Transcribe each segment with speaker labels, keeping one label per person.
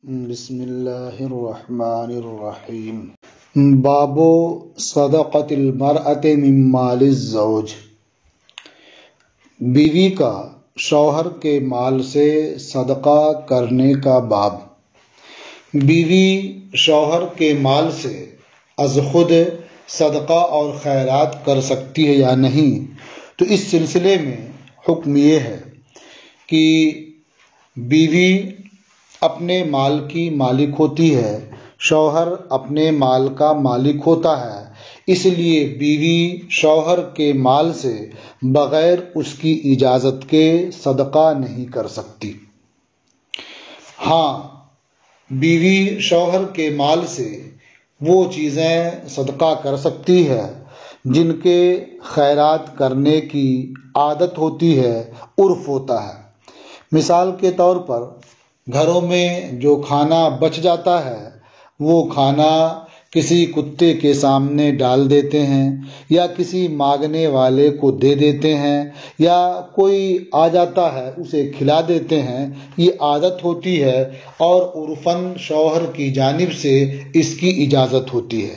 Speaker 1: بسم اللہ الرحمن الرحیم۔ باب صدقۃ المرأۃ من مال الزوج، بیوی کا شوہر کے مال سے صدقہ کرنے کا باب۔ بیوی شوہر کے مال سے از خود صدقہ اور خیرات کر سکتی ہے یا نہیں، تو اس سلسلے میں حکم یہ ہے کہ بیوی اپنے مال کی مالک ہوتی ہے، شوہر اپنے مال کا مالک ہوتا ہے، اس لیے بیوی شوہر کے مال سے بغیر اس کی اجازت کے صدقہ نہیں کر سکتی۔ ہاں، بیوی شوہر کے مال سے وہ چیزیں صدقہ کر سکتی ہے جن کے خیرات کرنے کی عادت ہوتی ہے، عرف ہوتا ہے۔ مثال کے طور پر گھروں میں جو کھانا بچ جاتا ہے وہ کھانا کسی کتے کے سامنے ڈال دیتے ہیں، یا کسی مانگنے والے کو دے دیتے ہیں، یا کوئی آ جاتا ہے اسے کھلا دیتے ہیں، یہ عادت ہوتی ہے اور عرفاً شوہر کی جانب سے اس کی اجازت ہوتی ہے۔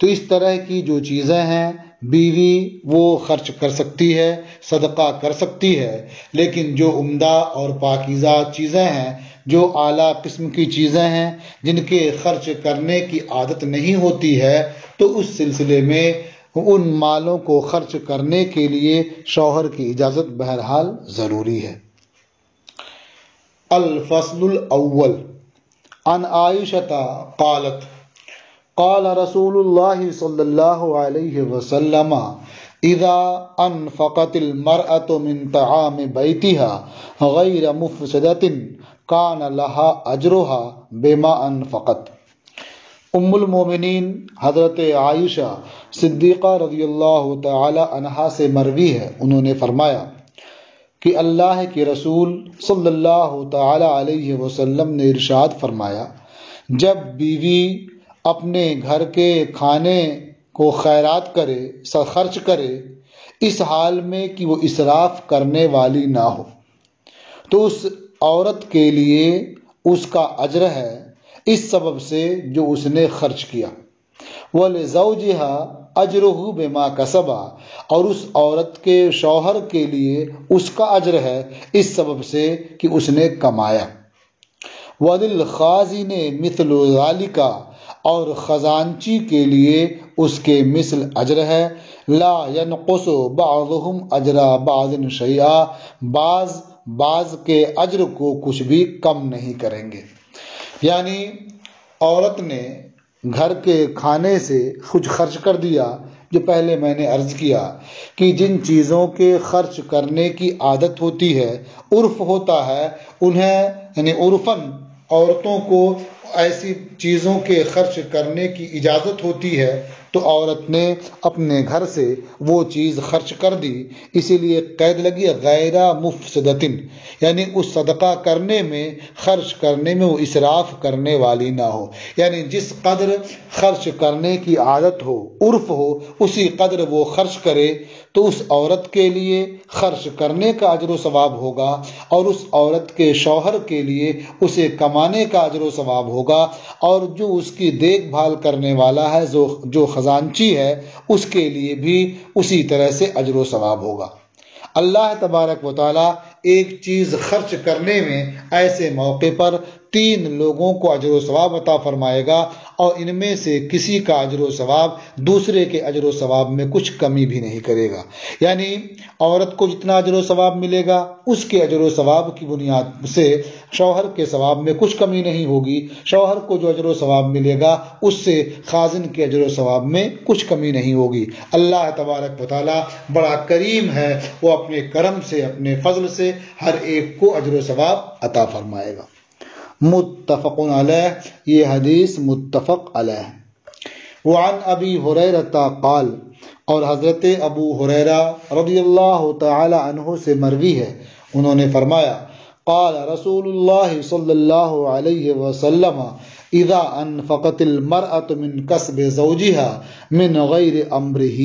Speaker 1: تو اس طرح کی جو چیزیں ہیں بیوی وہ خرچ کر سکتی ہے، صدقہ کر سکتی ہے، لیکن جو عمدہ اور پاکیزہ چیزیں ہیں، جو اعلیٰ قسم کی چیزیں ہیں جن کے خرچ کرنے کی عادت نہیں ہوتی ہے، تو اس سلسلے میں ان مالوں کو خرچ کرنے کے لیے شوہر کی اجازت بہرحال ضروری ہے۔ الفصل الاول عن عائشہ قالت قال رسول اللہ صلی اللہ علیہ وسلم اذا انفقت المرأة من طعام بیتها غیر مفسدۃ کان لها اجرها بما انفقت۔ ام المومنین حضرت عائشہ صدیقہ رضی اللہ تعالی عنہا سے مروی ہے، انہوں نے فرمایا کہ اللہ کے رسول صلی اللہ تعالی علیہ وسلم نے ارشاد فرمایا، جب بیوی اپنے گھر کے کھانے کو خیرات کرے، خرچ کرے، اس حال میں کہ وہ اسراف کرنے والی نہ ہو، تو اس عورت کے لیے اس کا اجر ہے اس سبب سے جو اس نے خرچ کیا۔ وَلِزَوْجِهَا أَجْرُهُ بِمَا كَسَبَ، اور اس عورت کے شوہر کے لیے اس کا اجر ہے اس سبب سے کہ اس نے کمایا۔ وَلِلْخَازِنِ مِثْلُ ذَلِكَ، اور خزانچی کے لیے اس کے مثل اجر ہے۔ لا ينقص بعضهم اجر بعض شیئا، بعض کے اجر کو کچھ بھی کم نہیں کریں گے۔ یعنی عورت نے گھر کے کھانے سے کچھ خرچ کر دیا، جو پہلے میں نے عرض کیا کہ جن چیزوں کے خرچ کرنے کی عادت ہوتی ہے، عرف ہوتا ہے، انہیں یعنی عرفاً عورتوں کو ایسی چیزوں کے خرچ کرنے کی اجازت ہوتی ہے، تو عورت نے اپنے گھر سے وہ چیز خرچ کر دی، اسی لیے قید لگی غیر مفسدۃ، یعنی اس صدقہ کرنے میں، خرچ کرنے میں وہ اسراف کرنے والی نہ ہو، یعنی جس قدر خرچ کرنے کی عادت ہو، عرف ہو، اسی قدر وہ خرچ کرے، تو اس عورت کے لیے خرچ کرنے کا اجر و ثواب ہوگا، اور اس عورت کے شوہر کے لیے اسے کمانے کا اجر و ثواب ہوگا، اور جو اس کی دیکھ بھال کرنے والا ہے، جو خزانچی ہے، اس کے لیے بھی اسی طرح سے اجر و ثواب ہوگا۔ اللہ تبارک و تعالیٰ ایک چیز خرچ کرنے میں ایسے موقع پر 3 لوگوں کو اجر و ثواب عطا فرمائے گا، اور ان میں سے کسی کا اجر و ثواب دوسرے کے اجر و ثواب میں کچھ کمی بھی نہیں کرے گا۔ یعنی عورت کو جتنا اجر و ثواب ملے گا، اس کے اجر و ثواب کی بنیاد سے شوہر کے ثواب میں کچھ کمی نہیں ہوگی، شوہر کو جو اجر و ثواب ملے گا اس سے خازن کے اجر و ثواب میں کچھ کمی نہیں ہوگی۔ اللہ تبارک و تعالیٰ بڑا کریم ہے، وہ اپنے کرم سے، اپنے فضل سے ہر ایک کو اجر و ثواب عطا فرمائے گا۔ متفق علیہ، یہ حدیث متفق علیہ۔ وعن ابی ہریرہ قال، اور حضرت ابو ہریرہ رضی اللہ تعالی عنہ سے مروی ہے، انہوں نے فرمایا، قال رسول اللہ صلی اللہ علیہ وسلم اذا انفقت المرأة من کسب زوجها من غیر امرہ،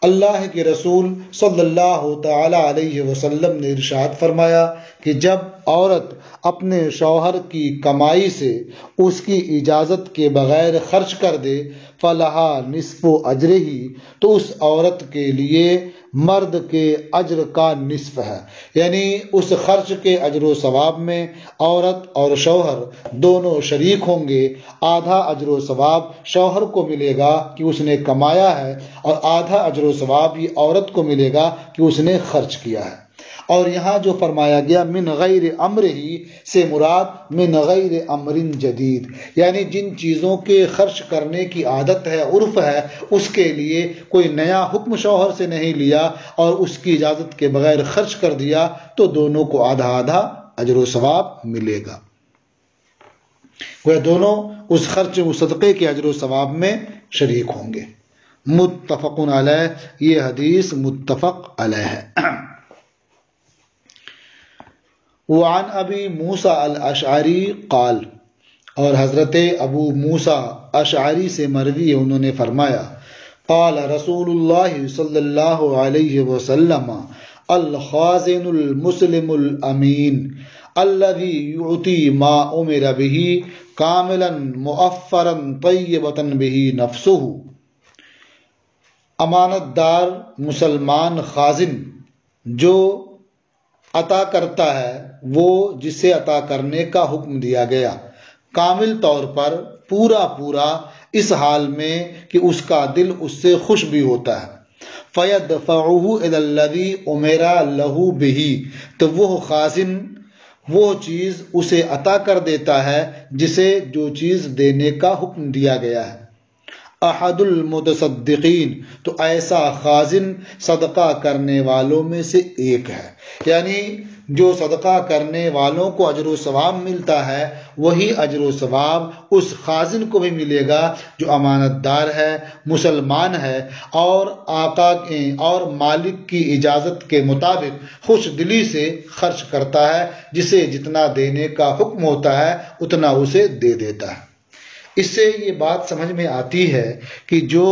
Speaker 1: اللہ کے رسول صلی اللہ تعالی علیہ وسلم نے ارشاد فرمایا کہ جب عورت اپنے شوہر کی کمائی سے اس کی اجازت کے بغیر خرچ کر دے فلہا نصف اجرہ، تو اس عورت کے لیے مرد کے اجر کا نصف ہے، یعنی اس خرچ کے اجر و ثواب میں عورت اور شوہر دونوں شریک ہوں گے۔ آدھا اجر و ثواب شوہر کو ملے گا کہ اس نے کمایا ہے، اور آدھا اجر و ثواب یہ عورت کو ملے گا کہ اس نے خرچ کیا ہے۔ اور یہاں جو فرمایا گیا من غیر امر ہی سے مراد من غیر امر جدید، یعنی جن چیزوں کے خرچ کرنے کی عادت ہے، عرف ہے، اس کے لیے کوئی نیا حکم شوہر سے نہیں لیا اور اس کی اجازت کے بغیر خرچ کر دیا، تو دونوں کو آدھا آدھا اجر و ثواب ملے گا۔ وہ دونوں اس خرچ و صدقے کے اجر و ثواب میں شریک ہوں گے۔ متفق علیہ، یہ حدیث متفق علیہ ہے۔ وعن ابی موسیٰ الاشعری قال، اور حضرت ابو موسیٰ اشعری سے مروی ہے، انہوں نے فرمایا قال رسول اللہ صلی اللہ علیہ وسلم الخازن المسلم الامین الذي يعطي ما امر به کاملا مؤفرا طیبا به نفسه، امانت دار مسلمان خازن جو عطا کرتا ہے وہ جسے عطا کرنے کا حکم دیا گیا، کامل طور پر پورا اس حال میں کہ اس کا دل اس سے خوش بھی ہوتا ہے۔ فَيَدْفَعُهُ إِلَى الَّذِي أُمِرَ لَهُ بِهِ، تو وہ خازن وہ چیز اسے عطا کر دیتا ہے جسے جو چیز دینے کا حکم دیا گیا ہے۔ احد المتصدقین، تو ایسا خازن صدقہ کرنے والوں میں سے ایک ہے، یعنی جو صدقہ کرنے والوں کو اجر و ثواب ملتا ہے وہی اجر و ثواب اس خازن کو بھی ملے گا جو امانت دار ہے، مسلمان ہے، اور آقا اور مالک کی اجازت کے مطابق خوش دلی سے خرچ کرتا ہے، جسے جتنا دینے کا حکم ہوتا ہے اتنا اسے دے دیتا ہے۔ اس سے یہ بات سمجھ میں آتی ہے کہ جو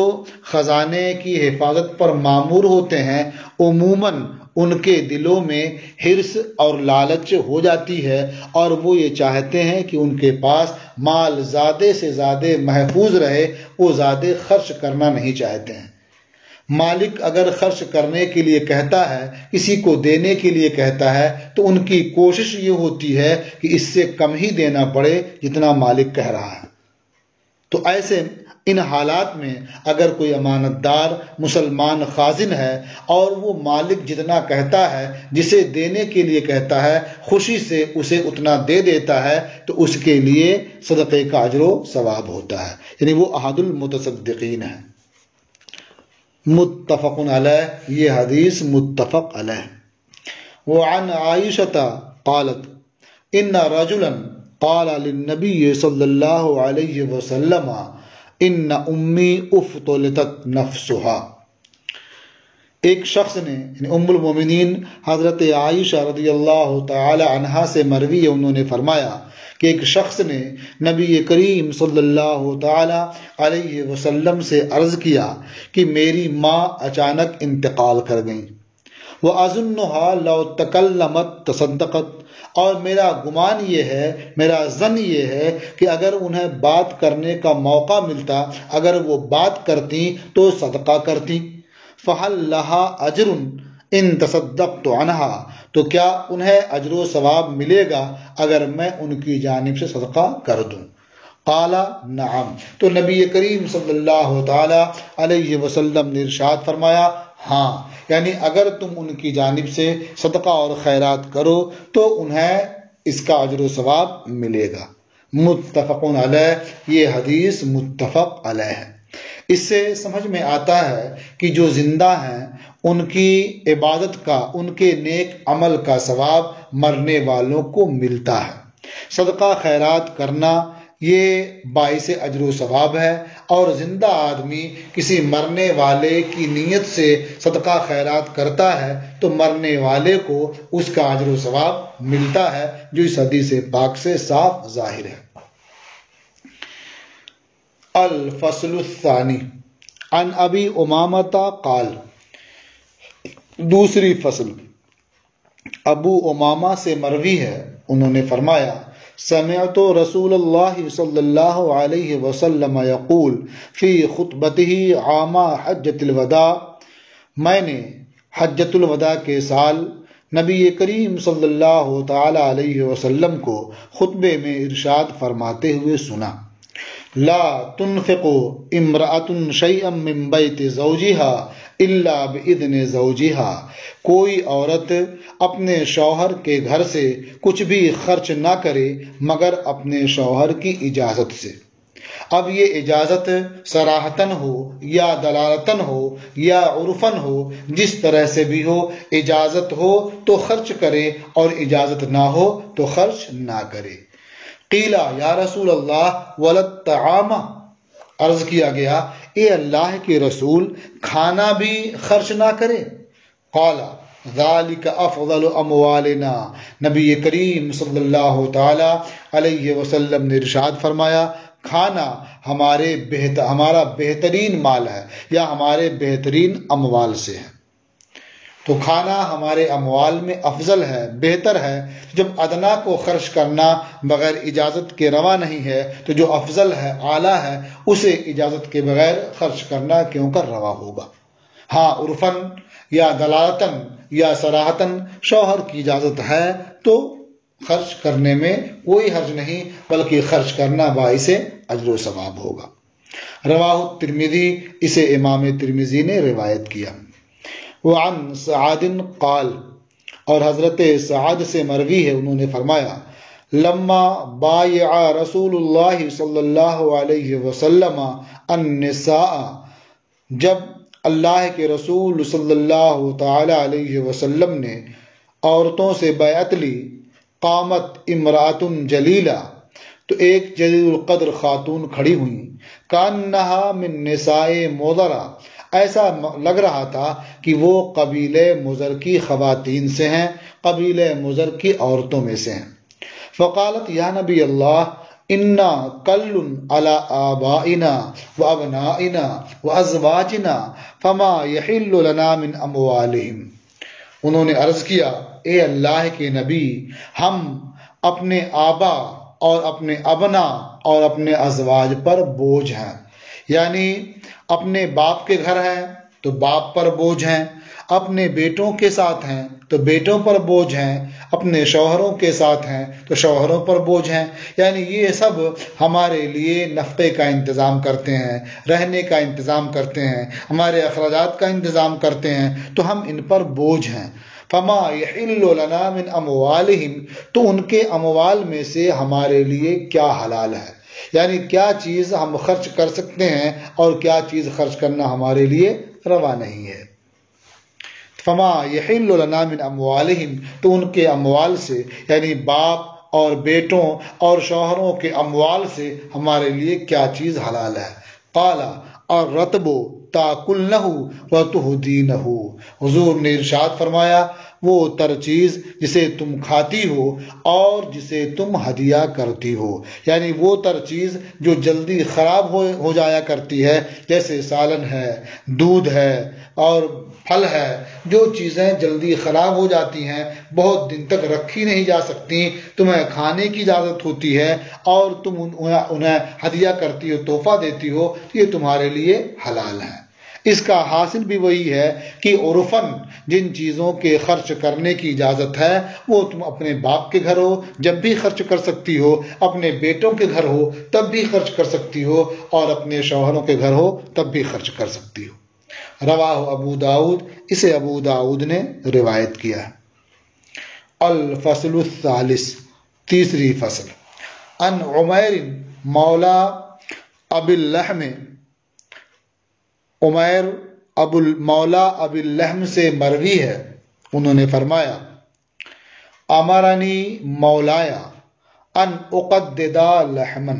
Speaker 1: خزانے کی حفاظت پر مامور ہوتے ہیں عموماً ان کے دلوں میں حرص اور لالچ ہو جاتی ہے، اور وہ یہ چاہتے ہیں کہ ان کے پاس مال زیادہ سے زیادہ محفوظ رہے، وہ زیادہ خرچ کرنا نہیں چاہتے ہیں۔ مالک اگر خرچ کرنے کے لیے کہتا ہے، کسی کو دینے کے لیے کہتا ہے، تو ان کی کوشش یہ ہوتی ہے کہ اس سے کم ہی دینا پڑے جتنا مالک کہہ رہا ہے۔ تو ایسے ان حالات میں اگر کوئی امانت دار مسلمان خازن ہے اور وہ مالک جتنا کہتا ہے، جسے دینے کے لیے کہتا ہے، خوشی سے اسے اتنا دے دیتا ہے، تو اس کے لیے صدقے کا اجر و ثواب ہوتا ہے، یعنی وہ احد المتصدقین ہے۔ متفق علیہ، یہ حدیث متفق علیہ۔ وعن عائشہ قالت ان رجلا قال للنبی صلی اللہ علیہ وسلم ان امی افطلتت نفسها، ایک شخص نے، یعنی ام المومنین حضرت عائشہ رضی اللہ تعالی عنہا سے مروی ہے، انہوں نے فرمایا کہ ایک شخص نے نبی کریم صلی اللہ تعالی علیہ وسلم سے عرض کیا کہ میری ماں اچانک انتقال کر گئیں، وَأَظُنُّهَا لَوْ تَكَلَّمَتْ تَصَدَّقَتْ، اور میرا گمان یہ ہے، میرا ظن یہ ہے کہ اگر انہیں بات کرنے کا موقع ملتا، اگر وہ بات کرتی تو صدقہ کرتی۔ فَهَلْ لَهَا أَجْرٌ إِن تَصَدَّقْتُ عَنْهَا، تو کیا انہیں اجر و ثواب ملے گا اگر میں ان کی جانب سے صدقہ کر دوں؟ قال نعم، تو نبی کریم صلی اللہ تعالی علیہ وسلم نے ارشاد فرمایا ہاں، یعنی اگر تم ان کی جانب سے صدقہ اور خیرات کرو تو انہیں اس کا اجر و ثواب ملے گا۔ متفق علیہ، یہ حدیث متفق علیہ ہے۔ اس سے سمجھ میں آتا ہے کہ جو زندہ ہیں ان کی عبادت کا، ان کے نیک عمل کا ثواب مرنے والوں کو ملتا ہے۔ صدقہ خیرات کرنا یہ باعث اجر و ثواب ہے، اور زندہ آدمی کسی مرنے والے کی نیت سے صدقہ خیرات کرتا ہے تو مرنے والے کو اس کا اجر و ثواب ملتا ہے، جو اس حدیث پاک سے صاف ظاہر ہے۔ الفصل الثانی عن ابی امامہ قال، دوسری فصل ابو امامہ سے مروی ہے، انہوں نے فرمایا سمعت رسول اللہ صلی اللہ علیہ وسلم یقول فی خطبتہ عام حجۃ الوداع، میں نے حجۃ الوداع کے سال نبی کریم صلی اللہ تعالی علیہ وسلم کو خطبے میں ارشاد فرماتے ہوئے سنا، لا تنفق امرأة شیئا من بیت زوجها الا باذن زوجها، کوئی عورت اپنے شوہر کے گھر سے کچھ بھی خرچ نہ کرے مگر اپنے شوہر کی اجازت سے۔ اب یہ اجازت صراحتاً ہو یا دلالتاً ہو یا عرفاً ہو، جس طرح سے بھی ہو، اجازت ہو تو خرچ کرے اور اجازت نہ ہو تو خرچ نہ کرے۔ قیلا یا رسول اللہ وللطعام، عرض کیا گیا اے اللہ کے رسول کھانا بھی خرچ نہ کرے؟ قال ذالک افضل اموالنا، نبی کریم صلی اللہ تعالی علیہ وسلم نے ارشاد فرمایا کھانا ہمارا بہترین مال ہے یا ہمارے بہترین اموال سے ہے۔ تو کھانا ہمارے اموال میں افضل ہے، بہتر ہے۔ جب ادنا کو خرچ کرنا بغیر اجازت کے روا نہیں ہے تو جو افضل ہے، اعلیٰ ہے، اسے اجازت کے بغیر خرچ کرنا کیوں کر روا ہوگا؟ ہاں عرفاً یا دلالتاً یا صراحتاً شوہر کی اجازت ہے تو خرچ کرنے میں کوئی حرج نہیں، بلکہ خرچ کرنا باعث اجر و ثواب ہوگا۔ رواہ الترمذی، اسے امام ترمذی نے روایت کیا۔ وعن سعد قال، اور حضرت سعد سے مروی ہے، انہوں نے فرمایا لما بایع رسول اللہ صلی اللہ علیہ وسلم النساء، جب اللہ کے رسول صلی اللہ تعالی علیہ وسلم نے عورتوں سے بیعت لی، قامت امرأۃ جلیلہ، تو ایک جلیل القدر خاتون کھڑی ہوئیں، کانہا من نساء مضرہ، ایسا لگ رہا تھا کہ وہ قبیلہ مضر کی خواتین سے ہیں، قبیلہ مضر کی عورتوں میں سے ہیں۔ فقالت یا نبی اللہ انا کل علی آبائنا و ابنائنا و ازواجنا فما یحل لنا من اموالہم، انہوں نے عرض کیا اے اللہ کے نبی، ہم اپنے آبا اور اپنے ابنا اور اپنے ازواج پر بوجھ ہیں، یعنی اپنے باپ کے گھر ہیں تو باپ پر بوجھ ہیں، اپنے بیٹوں کے ساتھ ہیں تو بیٹوں پر بوجھ ہیں، اپنے شوہروں کے ساتھ ہیں تو شوہروں پر بوجھ ہیں، یعنی یہ سب ہمارے لیے نفقے کا انتظام کرتے ہیں، رہنے کا انتظام کرتے ہیں، ہمارے اخراجات کا انتظام کرتے ہیں، تو ہم ان پر بوجھ ہیں۔ فما یحل لنا من اموالہم، تو ان کے اموال میں سے ہمارے لیے کیا حلال ہے، یعنی کیا چیز ہم خرچ کر سکتے ہیں اور کیا چیز خرچ کرنا ہمارے لیے روا نہیں ہے۔ فما یحل لنا من اموالہم، تو ان کے اموال سے، یعنی باپ اور بیٹوں اور شوہروں کے اموال سے ہمارے لیے کیا چیز حلال ہے۔ قال الرطب تاکلنہ وتہدینہ، حضور نے ارشاد فرمایا وہ تر چیز جسے تم کھاتی ہو اور جسے تم ہدیہ کرتی ہو، یعنی وہ تر چیز جو جلدی خراب ہو جایا کرتی ہے، جیسے سالن ہے، دودھ ہے اور پھل ہے، جو چیزیں جلدی خراب ہو جاتی ہیں، بہت دن تک رکھی نہیں جا سکتی، تمہیں کھانے کی اجازت ہوتی ہے اور تم انہیں ہدیہ کرتی ہو، تحفہ دیتی ہو، یہ تمہارے لیے حلال ہے۔ اس کا حاصل بھی وہی ہے کہ عرفاً جن چیزوں کے خرچ کرنے کی اجازت ہے وہ تم اپنے باپ کے گھر ہو جب بھی خرچ کر سکتی ہو، اپنے بیٹوں کے گھر ہو تب بھی خرچ کر سکتی ہو، اور اپنے شوہروں کے گھر ہو تب بھی خرچ کر سکتی ہو۔ رواہ ابو داؤد، اسے ابو داؤد نے روایت کیا ہے۔ الفصل الثالث، تیسری فصل، ان عمیر مولا ابی اللحم، عمیر مولا ابی اللحم سے مروی ہے، انہوں نے فرمایا امرنی مولایا ان اقددا لحما،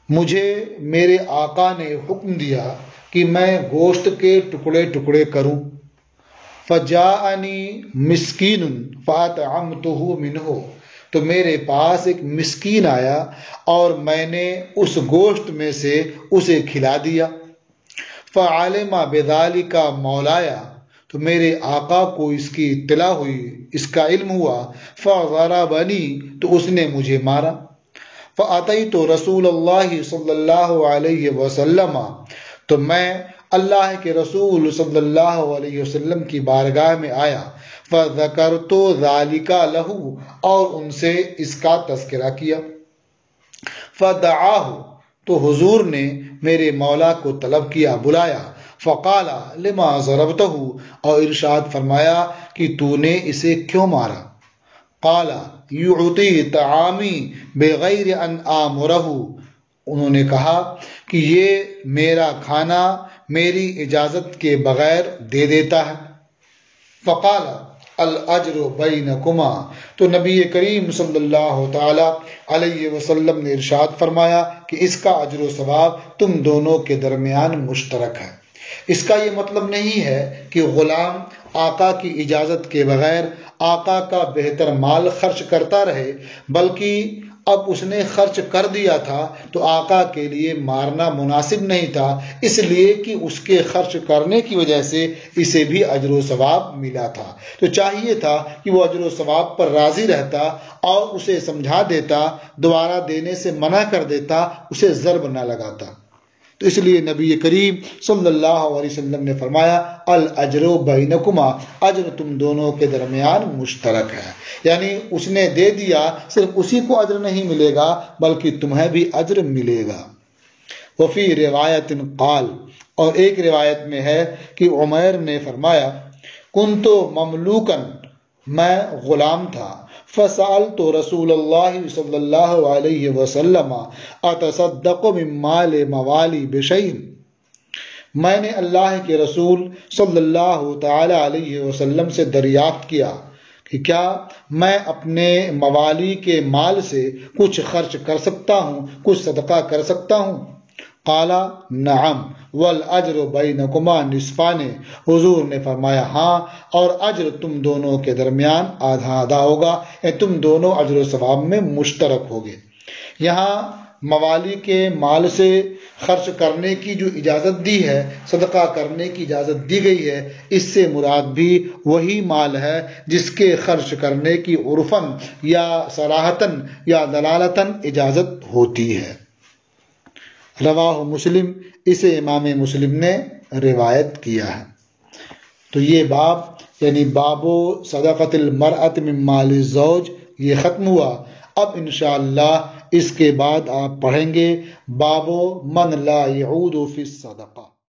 Speaker 1: مجھے میرے آقا نے حکم دیا کہ میں گوشت کے ٹکڑے ٹکڑے کروں۔ فجاءنی مسکین فاطعمتہ منہ، تو میرے پاس ایک مسکین آیا اور میں نے اس گوشت میں سے اسے کھلا دیا۔ فعلم بذلک مولایا، تو تو میرے آقا کو اس کی اطلاع ہوئی، اس کا علم ہوا، فضربنی تو اس نے مجھے مارا، فأتیت رسول اللہ صلی اللہ علیہ وسلم تو میں اللہ کے رسول صلی اللہ علیہ وسلم کی بارگاہ میں آیا، فذکرت ذالک لہ اور ان سے اس کا تذکرہ کیا، فدعاہ تو حضور نے میرے مولا کو طلب کیا، بلایا، فقال لما ضربتہ اور ارشاد فرمایا کہ تو نے اسے کیوں مارا، قال یعطی طعامی بغیر ان آمرہ انہوں نے کہا کہ یہ میرا کھانا میری اجازت کے بغیر دے دیتا ہے، فقال الاجر بینکما تو نبی کریم صلی اللہ تعالی علیہ وسلم نے ارشاد فرمایا کہ اس کا اجر و ثواب تم دونوں کے درمیان مشترک ہے۔ اس کا یہ مطلب نہیں ہے کہ غلام آقا کی اجازت کے بغیر آقا کا بہتر مال خرچ کرتا رہے، بلکہ اب اس نے خرچ کر دیا تھا تو آقا کے لیے مارنا مناسب نہیں تھا، اس لیے کہ اس کے خرچ کرنے کی وجہ سے اسے بھی اجر و ثواب ملا تھا، تو چاہیے تھا کہ وہ اجر و ثواب پر راضی رہتا اور اسے سمجھا دیتا، دوبارہ دینے سے منع کر دیتا، اسے ضرب نہ لگاتا۔ تو اس لیے نبی کریم صلی اللہ علیہ وسلم نے فرمایا الاجر بینکما اجر تم دونوں کے درمیان مشترک ہے، یعنی اس نے دے دیا، صرف اسی کو اجر نہیں ملے گا بلکہ تمہیں بھی اجر ملے گا۔ وفی روایت قال اور ایک روایت میں ہے کہ عمیر نے فرمایا کنت مملوکن میں غلام تھا، فسألت رسول اللہ صلی اللہ علیہ وسلم اتصدق من مال موالی بشیء میں نے اللہ کے رسول صلی اللہ تعالی علیہ وسلم سے دریافت کیا کہ کیا میں اپنے موالی کے مال سے کچھ خرچ کر سکتا ہوں، کچھ صدقہ کر سکتا ہوں؟ قال نعم والاجر بینکما نصفان حضور نے فرمایا ہاں، اور اجر تم دونوں کے درمیان آدھا آدھا ہوگا، تم دونوں اجر و ثواب میں مشترک ہوگے۔ یہاں موالی کے مال سے خرچ کرنے کی جو اجازت دی ہے، صدقہ کرنے کی اجازت دی گئی ہے، اس سے مراد بھی وہی مال ہے جس کے خرچ کرنے کی عرفاً یا صراحتاً یا دلالتاً اجازت ہوتی ہے۔ رواہ مسلم اسے امام مسلم نے روایت کیا ہے۔ تو یہ باب یعنی باب صدقۃ المرأۃ من مال الزوج یہ ختم ہوا۔ اب انشاءاللہ اس کے بعد آپ پڑھیں گے باب من لا یعود فی الصدقہ۔